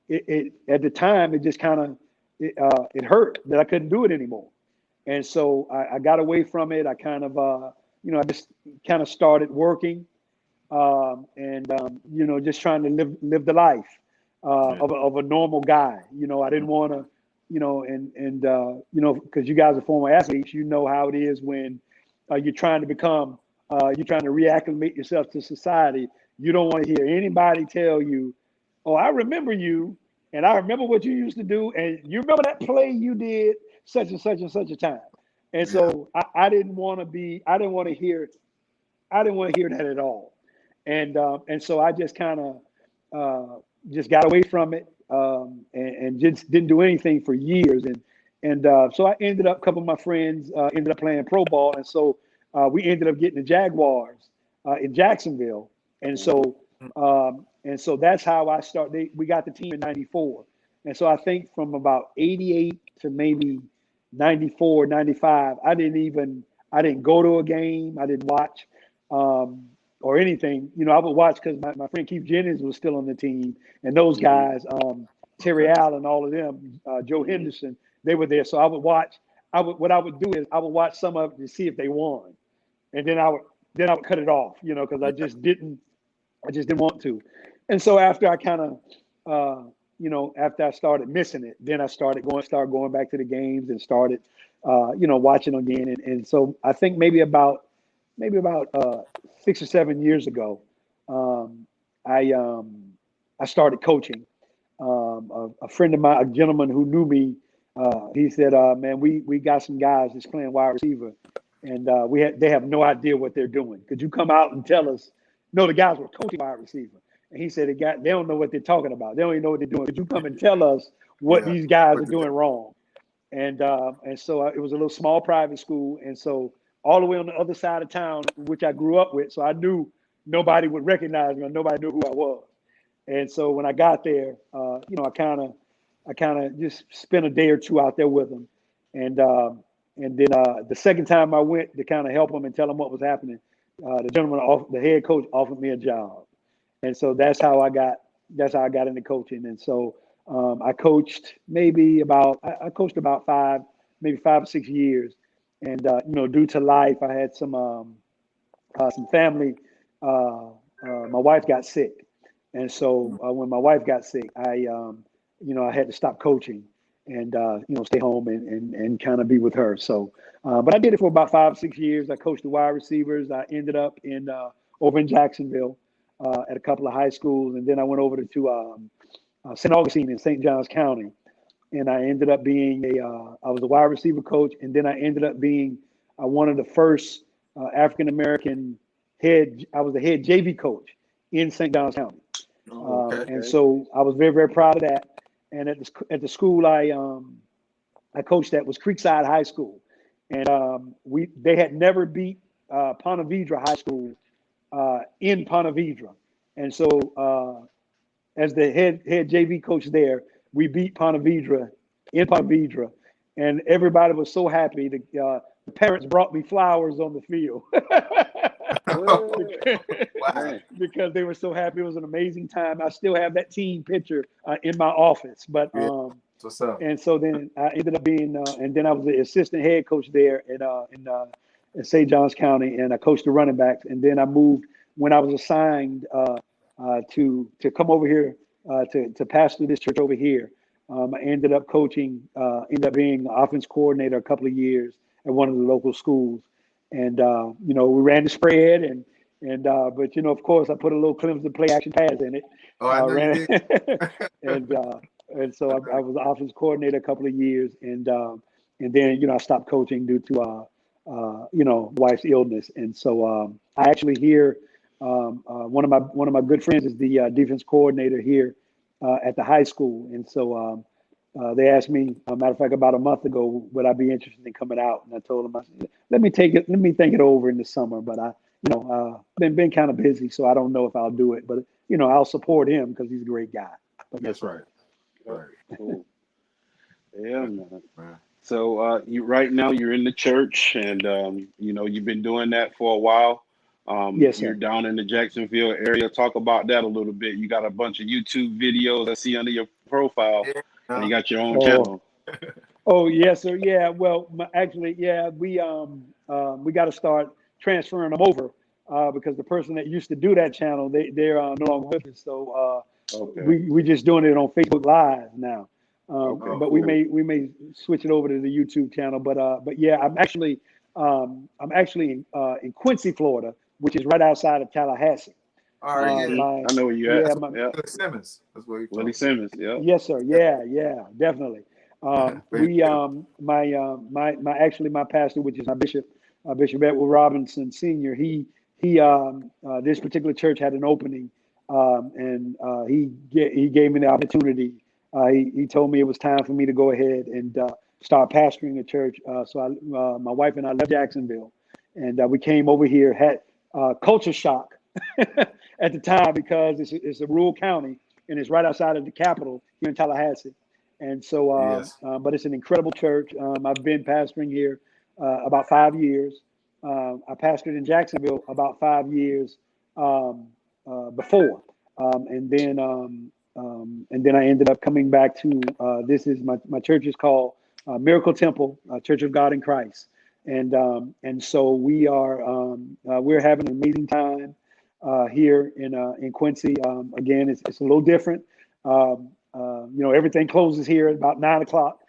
it at the time it just kind of it hurt that I couldn't do it anymore. And so I got away from it. I kind of I just kind of started working just trying to live the life of a normal guy. I didn't want to, because you guys are former athletes, how it is when you're trying to you're trying to reacclimate yourself to society. You don't want to hear anybody tell you, oh, I remember you, and I remember what you used to do, and you remember that play you did such and such and such a time. And so I didn't want to hear that at all. And so I just kind of just got away from it and just didn't do anything for years. And so I ended up, a couple of my friends ended up playing pro ball. And so we ended up getting the Jaguars in Jacksonville. And so that's how I started. We got the team in 94. And so I think from about 88 to maybe 94, 95, I didn't go to a game. I didn't watch or anything. I would watch because my friend Keith Jennings was still on the team, and those guys, Terry Allen, all of them, Joe Henderson, they were there. So I would watch. What I would do is I would watch some of it to see if they won, and then I would cut it off, because I just didn't want to. And so after I kind of, after I started missing it, then I started going back to the games and started, watching again. And so I think maybe about 6 or 7 years ago, I started coaching. A friend of mine, a gentleman who knew me, he said, "Man, we got some guys that's playing wide receiver, and they have no idea what they're doing. Could you come out and tell us?" No, the guys were coaching wide receiver, and he said they don't know what they're talking about. They don't even know what they're doing. Could you come and tell us what these guys are doing wrong? And so it was a little small private school, and so all the way on the other side of town, which I grew up with, so I knew nobody would recognize me, or nobody knew who I was. And so when I got there, I kind of just spent a day or two out there with them, and then the second time I went to kind of help them and tell them what was happening, the head coach offered me a job, and so that's how I got into coaching. And so I coached about 5 or 6 years, and due to life, I had some family. My wife got sick, and so when my wife got sick, I had to stop coaching and stay home and kind of be with her. So, but I did it for about 5 or 6 years. I coached the wide receivers. I ended up over in Jacksonville at a couple of high schools, and then I went over to St. Augustine in St. Johns County, and I ended up being I was a wide receiver coach, and then I ended up being one of the first African American I was the head JV coach in St. Johns County. And so I was very, very proud of that. And at the school I coached at was Creekside High School, and they had never beat Ponte Vedra High School in Ponte Vedra, and so as the head JV coach there, we beat Ponte Vedra in Ponte Vedra, and everybody was so happy. The parents brought me flowers on the field. Wow. Because they were so happy. It was an amazing time. I still have that team picture in my office. But what's up? And so then I ended up being, and then I was the assistant head coach there St. Johns County, and I coached the running backs. And then I moved when I was assigned to come over here to pastor this church over here. I ended up coaching, ended up being the offense coordinator a couple of years at one of the local schools. And you know, we ran the spread, but you know, of course, I put a little Clemson play action pass in it. Oh, I know you did. and so I was the offense coordinator a couple of years, and then you know, I stopped coaching due to you know, wife's illness. And so I actually hear one of my good friends is the defense coordinator here at the high school, and so they asked me, matter of fact, about a month ago, would I be interested in coming out? And I told them, I said, let me think it over in the summer. But I, you know, been kind of busy, so I don't know if I'll do it. But you know, I'll support him because he's a great guy. But That's right. Right. Cool. Yeah, man. So you right now you're in the church, and you know, you've been doing that for a while. Yes, sir. You're down in the Jacksonville area. Talk about that a little bit. You got a bunch of YouTube videos I see under your profile, and you got your own channel. Oh, yes, sir. Yeah. Well, actually, yeah, we got to start transferring them over because the person that used to do that channel, they're no longer with us. So we just doing it on Facebook Live now. But we may switch it over to the YouTube channel. But yeah, I'm actually in Quincy, Florida, which is right outside of Tallahassee. All right, I know where you at. Willie Simmons. That's where you Willie Simmons. Yeah. Yes, sir. Yeah, definitely. My pastor, which is my bishop, Bishop Edward Robinson Sr. This particular church had an opening, and he gave me the opportunity. He told me it was time for me to go ahead and start pastoring a church. So my wife and I left Jacksonville, and we came over here. Had culture shock at the time because it's a rural county and it's right outside of the capital here in Tallahassee. And so, but it's an incredible church. I've been pastoring here about 5 years. I pastored in Jacksonville about 5 years before, and then I ended up coming back to this is my church is called Miracle Temple Church of God in Christ, and so we're having an amazing time here in Quincy. Again, it's a little different. You know, everything closes here at about 9 o'clock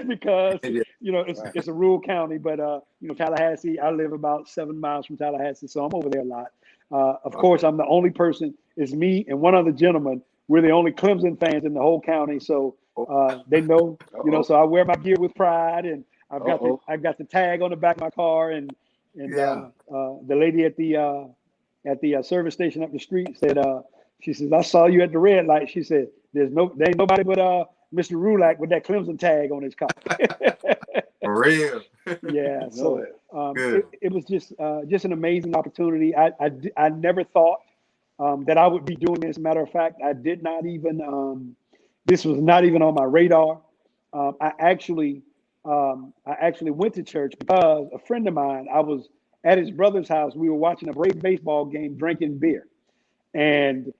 because, you know, it's a rural county, but, you know, Tallahassee, I live about 7 miles from Tallahassee, so I'm over there a lot. Of course, I'm the only person, it's me and one other gentleman. We're the only Clemson fans in the whole county. So they know, you know, so I wear my gear with pride, and I've got the tag on the back of my car, and the lady at the service station up the street said, she says, I saw you at the red light. She said, there ain't nobody but Mr. Rouhlac with that Clemson tag on his car. For real. Yeah. So it was just an amazing opportunity. I never thought that I would be doing this. Matter of fact, I did not even this was not even on my radar. I actually went to church because a friend of mine, I was at his brother's house. We were watching a Braves baseball game, drinking beer. And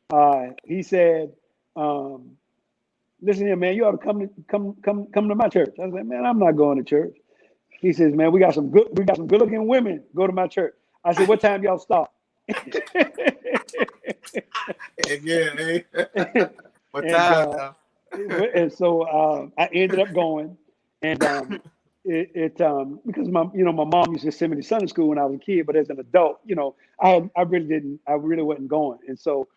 he said, listen here, man, you ought to come to my church. I said, man, I'm not going to church. He says, man, we got some good looking women. Go to my church. I said, what time y'all start? What time? And so I ended up going, and because my mom used to send me to Sunday school when I was a kid, but as an adult, you know, I really wasn't going, and so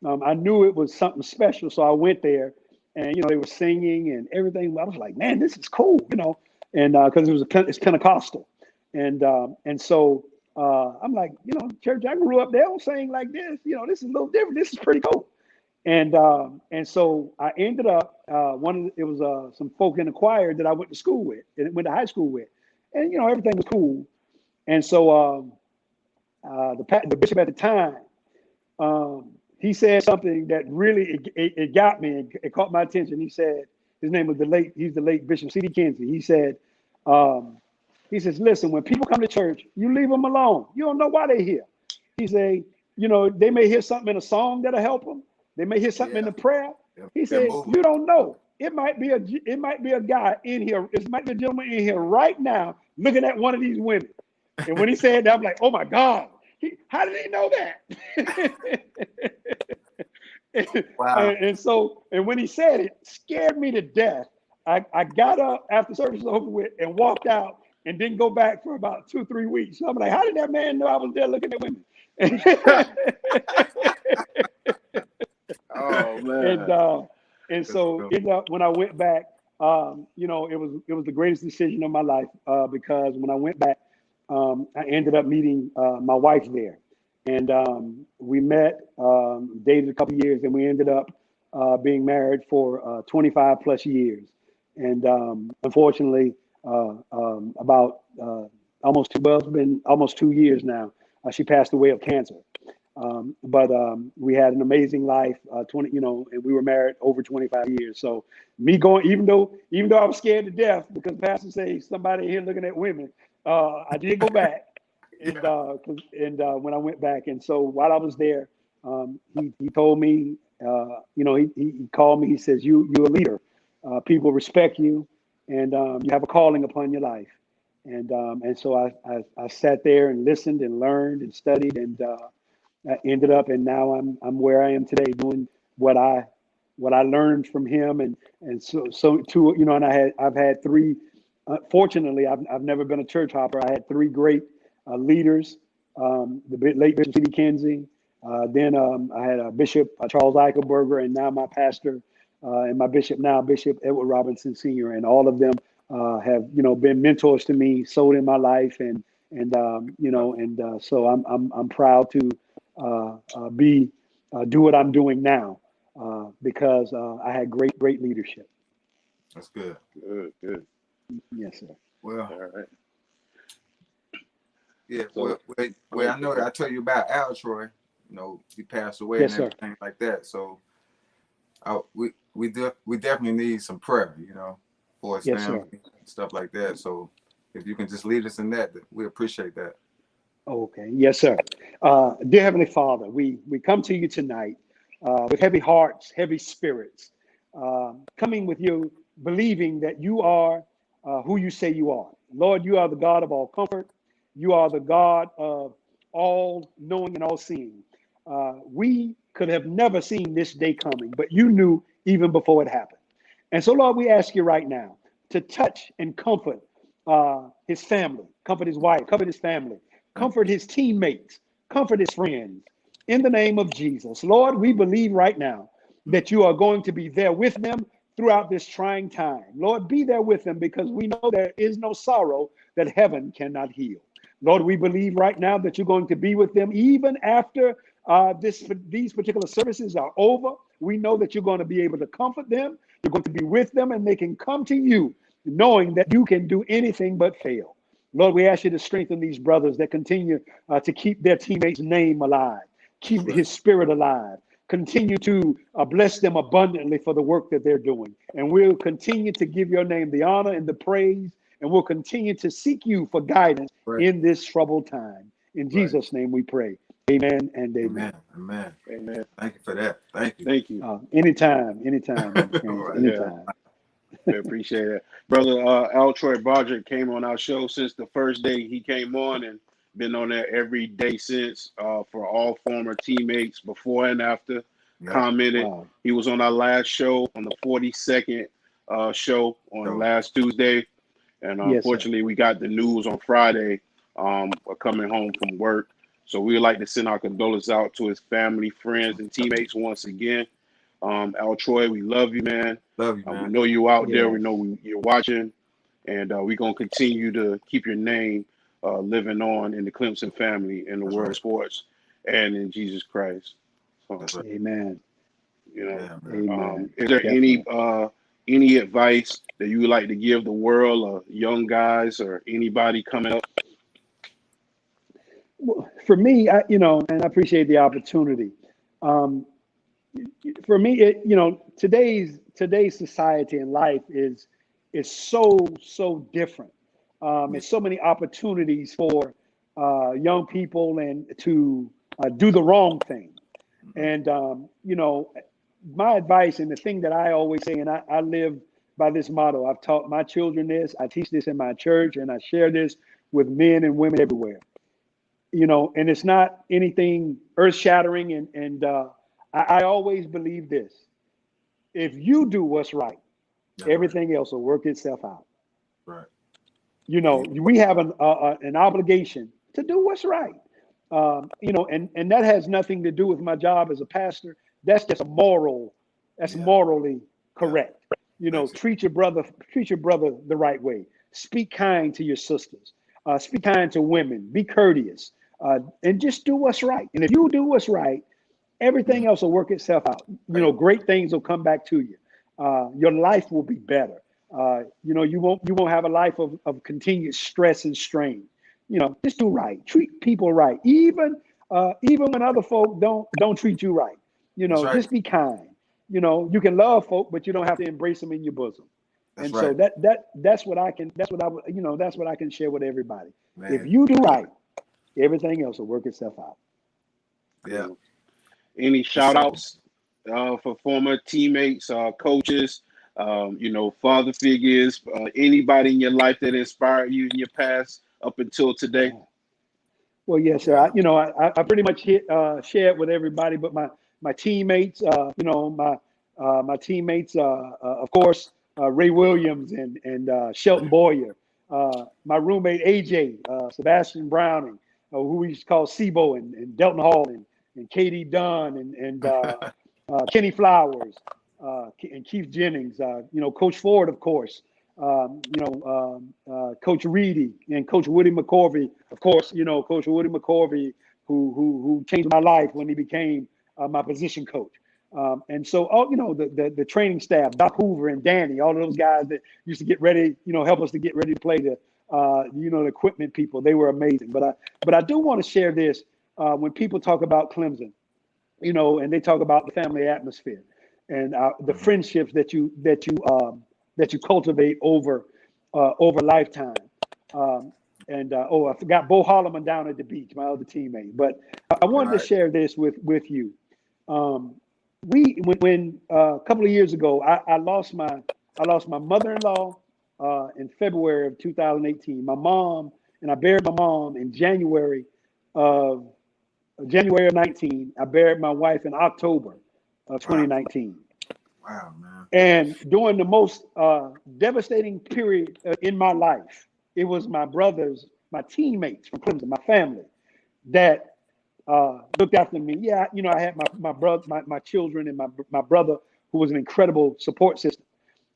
I knew it was something special, so I went there, and you know, they were singing and everything. I was like, man, this is cool, you know, and because it's Pentecostal, and so I'm like, you know, church I grew up, they don't sing like this, you know, this is a little different. This is pretty cool. And so I ended up some folk in the choir that I went to school with and went to high school with, and you know, everything was cool. And so the bishop at the time, he said something that really it got me and it caught my attention. He said, his name was the late Bishop C.D. Kinsey. He said, listen, when people come to church, you leave them alone. You don't know why they're here. He said, you know, they may hear something in a song that'll help them. They may hear something in the prayer. He said, you don't know. It might be a guy in here. It might be a gentleman in here right now looking at one of these women. And when he said that, I'm like, oh my God, how did he know that? Wow. And when he said it, scared me to death. I got up after service was over with and walked out and didn't go back for about 2-3 weeks. So I'm like, how did that man know I was there looking at women? Oh man. And so when I went back, it was the greatest decision of my life because when I went back, I ended up meeting my wife there, and we met, dated a couple of years, and we ended up being married for 25 plus years. And unfortunately, about it's been almost 2 years now. She passed away of cancer. But we had an amazing life, and we were married over 25 years. So me going, even though I was scared to death because the pastor said somebody here looking at women, I did go back. And when I went back, and so while I was there, he told me, he called me. He says, "You're a leader. People respect you, and you have a calling upon your life." And so I sat there and listened and learned and studied, and I ended up, and now I'm where I am today, doing what I learned from him, and and I've had three. Fortunately, I've never been a church hopper. I had three great leaders, the late Bishop C.D. Kinsey. Then I had Bishop Charles Eichelberger, and now my pastor and my bishop now, Bishop Edward Robinson Sr. And all of them have been mentors to me, sowed in my life, and so I'm proud to do what I'm doing now because I had great leadership. That's good. Good. Yes, sir. Well, All right. yeah. So, well, I know that I told you about Al Troy. He passed away Yes, and sir. everything like that. So, we definitely need some prayer, for his Yes, family sir. and stuff like that. So, if you can just lead us in that, we appreciate that. Okay. Yes, sir. Dear Heavenly Father, we come to you tonight with heavy hearts, heavy spirits, coming with you, believing that you are who you say you are. Lord, you are the God of all comfort. You are the God of all knowing and all seeing. We could have never seen this day coming, but you knew even before it happened. And so, Lord, we ask you right now to touch and comfort his family, comfort his wife, comfort his family, comfort his teammates, comfort his friends. In the name of Jesus, Lord, we believe right now that you are going to be there with them throughout this trying time. Lord, be there with them because we know there is no sorrow that heaven cannot heal. Lord, we believe right now that you're going to be with them even after these particular services are over. We know that you're going to be able to comfort them. You're going to be with them, and they can come to you knowing that you can do anything but fail. Lord, we ask you to strengthen these brothers that continue to keep their teammates' name alive, keep his spirit alive, continue to bless them abundantly for the work that they're doing. And we'll continue to give your name the honor and the praise, and we'll continue to seek you for guidance in this troubled time. In Jesus' name we pray. Amen and amen. Amen. amen. Thank you for that. Thank you. Thank you. Anytime, Brother Terrance, Right. anytime. I appreciate it. Brother Al Troy Broderick came on our show since the first day he came on and been on there every day since for all former teammates before and after. Yep. Commented. Wow. He was on our last show on the 42nd show on last Tuesday. And Yes, sir. unfortunately, we got the news on Friday coming home from work. So we would like to send our condolences out to his family, friends, and teammates once again. Al Troy, we love you, man. Love you, man. We know you out there. We Yes. know you're watching. And we're going to continue to keep your name living on in the Clemson family, in the world of sports, and in Jesus Christ. So, Amen. Amen. is there any advice that you would like to give the world or young guys or anybody coming up? Well, for me, and I appreciate the opportunity. For me, today's society and life is so different. There's so many opportunities for young people and to do the wrong thing. And my advice and the thing that I always say, and I live by this motto. I've taught my children this. I teach this in my church, and I share this with men and women everywhere. You know, and it's not anything earth-shattering. And I always believe this: if you do what's right, everything else will work itself out. Right. You know, we have an obligation to do what's right. You know, and that has nothing to do with my job as a pastor. That's just that's morally correct. You know, treat your brother the right way. Speak kind to your sisters. Speak kind to women. Be courteous. And just do what's right. And if you do what's right, everything else will work itself out. You know, great things will come back to you. Your life will be better. You know, you won't have a life of continued stress and strain. You know, just do right. Treat people right. Even when other folk don't treat you right. You know, just be kind. You know, you can love folk, but you don't have to embrace them in your bosom. So that's what I can share with everybody. Man. If you do right, everything else will work itself out. Yeah. Any shout outs for former teammates, coaches, you know, father figures, anybody in your life that inspired you in your past up until today? Well, yes, sir. I pretty much shared with everybody, but my teammates, you know, my teammates, of course, Ray Williams and Shelton Boyer, my roommate AJ, Sebastian Browning, who we used to call SIBO, and Delton Hall, and Katie Dunn, and Kenny Flowers, and Keith Jennings, you know, Coach Ford, of course, you know, Coach Reedy and Coach Woody McCorvey, of course, you know, Coach Woody McCorvey, who changed my life when he became my position coach. And so, you know, the training staff, Doc Hoover and Danny, all of those guys that used to get ready, you know, help us to get ready to play, you know, the equipment people, they were amazing. But I do want to share this when people talk about Clemson, you know, and they talk about the family atmosphere and the friendships that you cultivate over lifetime. I forgot Bo Holloman down at the beach, my other teammate. But I wanted to share this with you. When a couple of years ago, I lost my mother-in-law in February of 2018. My mom, and I buried my mom in January of 19. I buried my wife in October of 2019. Wow, man. And during the most devastating period in my life, it was my brothers, my teammates from Clemson, my family, that looked after me. Yeah, you know, I had my brother, my children, and my brother, who was an incredible support system.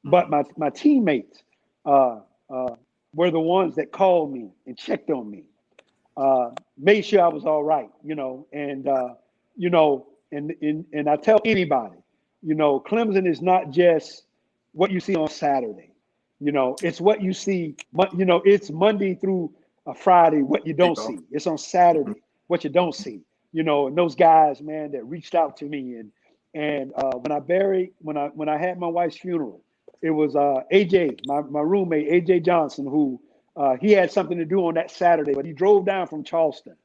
But my teammates were the ones that called me and checked on me, made sure I was all right, you know, and you know, and I tell anybody, you know, Clemson is not just what you see on Saturday. You know, it's what you see. You know, it's Monday through Friday, what you don't see. It's on Saturday, what you don't see. You know, and those guys, man, that reached out to me, and when I had my wife's funeral, it was AJ, my roommate, AJ Johnson, who he had something to do on that Saturday, but he drove down from Charleston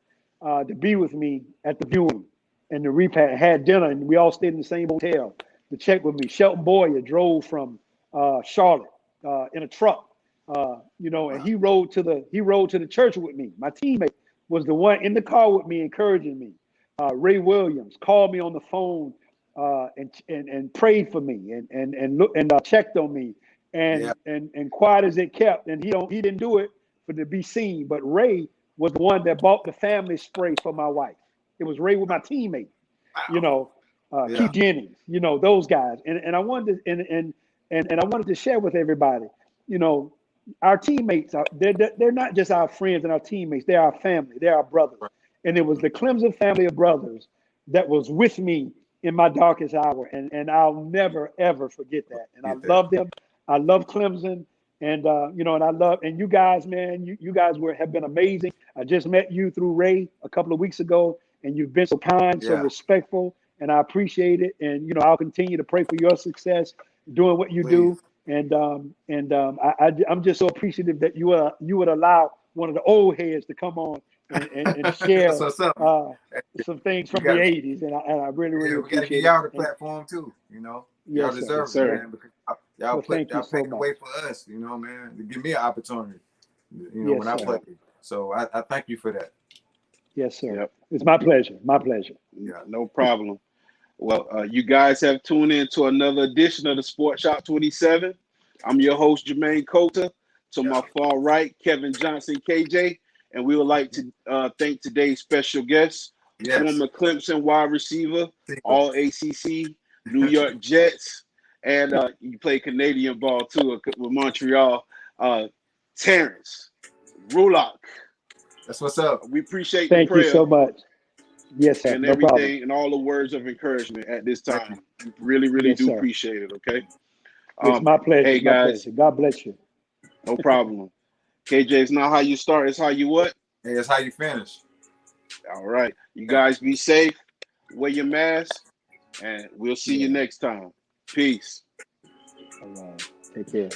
to be with me at the viewing and the repast, had dinner, and we all stayed in the same hotel to check with me. Shelton Boyer drove from Charlotte in a truck, you know, and he rode to the church with me. My teammate was the one in the car with me, encouraging me. Ray Williams called me on the phone and prayed for me and checked on me, and quiet as it kept. And he didn't do it to be seen, but Ray was the one that bought the family spray for my wife. It was Ray with my teammate, you know, Keith Jennings, you know, those guys. And I wanted to, and I wanted to share with everybody, you know, our teammates, they're not just our friends and our teammates, they're our family, they're our brothers. And it was the Clemson family of brothers that was with me in my darkest hour. And I'll never, ever forget that. And I love them. I love Clemson. And, you know, and you guys, man, you guys have been amazing. I just met you through Ray a couple of weeks ago, and you've been so kind, so respectful, and I appreciate it. And, you know, I'll continue to pray for your success doing what you do. And I'm just so appreciative that you would allow one of the old heads to come on and share some things from the 80s. And I really appreciate it. Y'all the platform too, you know. Y'all deserve it, man, because y'all paved the way for us, you know, man, to give me an opportunity, you know, when I played. So I thank you for that. Yes, sir. Yep. It's my pleasure. My pleasure. Yeah, no problem. Well, you guys have tuned in to another edition of the Sports Shop 27. I'm your host, Jermaine Colter. To my far right, Kevin Johnson, KJ. And we would like to thank today's special guest, former Clemson wide receiver, all ACC, New York Jets, and you play Canadian ball too with Montreal, Terrance Rouhlac. That's what's up. We appreciate Thank the prayer. you so much. Yes, sir. And No everything problem. and all the words of encouragement at this time. We really, really Yes, do sir. appreciate it. Okay. It's my pleasure. Hey My guys, pleasure. God bless you. no problem. KJ, it's not how you start, it's how you what? Hey, it's how you finish. All right. You guys be safe, wear your mask, and we'll see you next time. Peace. All right. Take care.